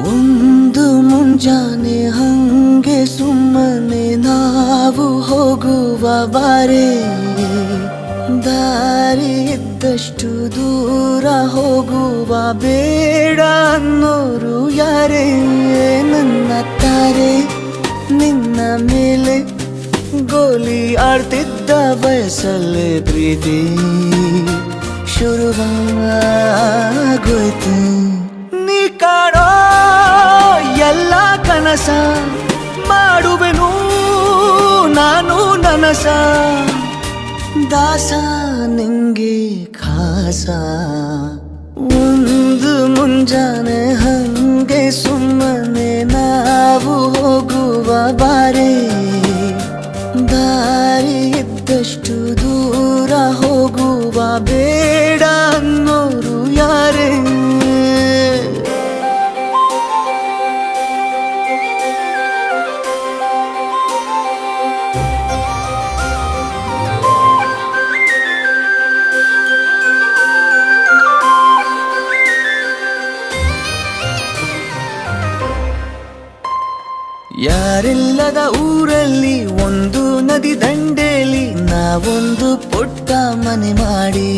ಒಂದು ಮುಂಜಾನೆ ಹಂಗೆ ಸುಮ್ಮನೆ ನಾವು ಹೋಗುವ ಬಾರೆ, ದಾರಿ ಇದ್ದಷ್ಟು ದೂರ ಹೋಗುವ ಬೇಡ ಅನ್ನೋರು ಯಾರೇ. ನನ್ನ ತಾರೆ ನಿನ್ನ ಮೇಲೆ ಗೋಲಿ ಆಡ್ತಿದ್ದ ವಯಸ್ಸಲ್ಲೇ ಪ್ರೀತಿ ಶುರುವಾಗೋಯ್ತು. ನೀ ಕಾಣೋ ಎಲ್ಲ ಕನಸ ಮಾಡುವೆನು ನಾನು ನನಸ, ದಾಸ ನಿಂಗೆ ಖಾಸ. ಒಂದು ಮುಂಜಾನೆ ಹಂಗೆ ಸುಮ್ಮನೆ ನಾವು ಹೋಗುವ ಬಾರೆ, ದಾರಿ ಇದ್ದಷ್ಟು ದೂರ ಹೋಗುವ ಬೇಡ ಅನ್ನೋರು ಯಾರೇ. ಯಾರಿಲ್ಲದ ಊರಲ್ಲಿ ಒಂದು ನದಿ ದಂಡೆಯಲ್ಲಿ ನಾವೊಂದು ಪುಟ್ಟ ಮನೆ ಮಾಡಿ,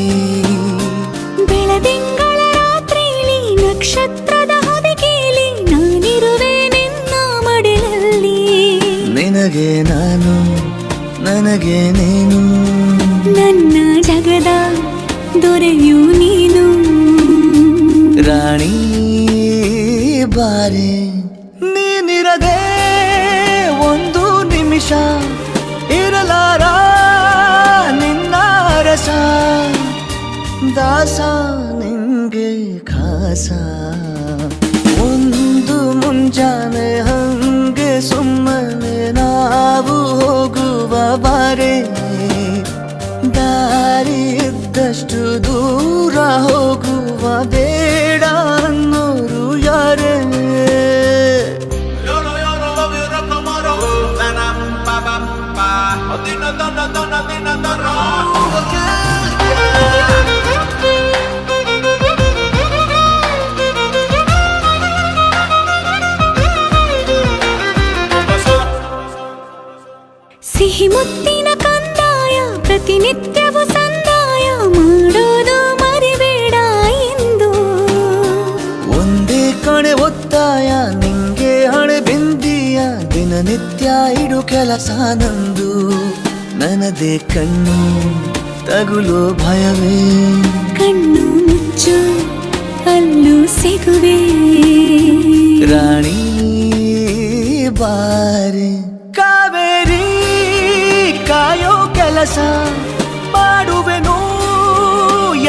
ಬೆಳದಿಂಗಳ ರಾತ್ರಿಲಿ ನಕ್ಷತ್ರದ ಹೊದಿಕೆಯಲ್ಲಿ ನಾನಿರುವೆ ನಿನ್ನ ಮಡಿಲಲ್ಲಿ. ನಿನಗೆ ನಾನು ನನಗೆ ನೀನು, ನನ್ನ ಜಗದ ದೊರೆಯು ನೀನು. ರಾಣಿ ಬಾರೆ ನೀನಿರದೆ ಒಂದು ನಿಮಿಷ ಇರಲಾರ ನಿನ್ನ ರಸ, ದಾಸ ನಿಂಗೆ ಖಾಸ. ಒಂದು ಮುಂಜಾನೆ ಹಂಗೆ ಸುಮ್ಮನೆ ನಾವು ಹೋಗುವ ಬಾರೆ, ದಾರಿ ಇದ್ದಷ್ಟು ದೂರ ಹೋಗುವ ಬೇಡ ಅನ್ನೋರು ಯಾರೇ. ಸಿಹಿ ಮುತ್ತಿನ ಕಂದಾಯ ಪ್ರತಿನಿತ್ಯವೂ ಸಂದಾಯ ಮಾಡೋದು ಮರಿಬೇಡ ಎಂದು. ಒಂದೇ ಕಣೆ ಒತ್ತಾಯ ನಿಂಗೆ ಹಣೆ ಬಿಂದಿಯ, ದಿನನಿತ್ಯ ಇಡು ಕೆಲಸ ನಂದು. ನನ್ನದೇ ಕಣ್ಣು ತಗುಲೋ ಭಯವೇ, ಕಣ್ಣು ಮುಚ್ಚು ಅಲ್ಲೂ ಸಿಗುವೆ. ರಾಣಿ ಬಾರೆ ಕಾವೇರಿ ಕಾಯೋ ಕೆಲಸ ಮಾಡುವೆನು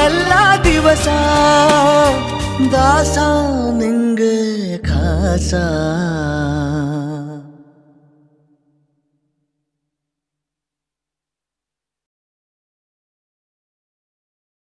ಎಲ್ಲ ದಿವಸ, ದಾಸ ನಿಂಗೆ ಖಾಸ.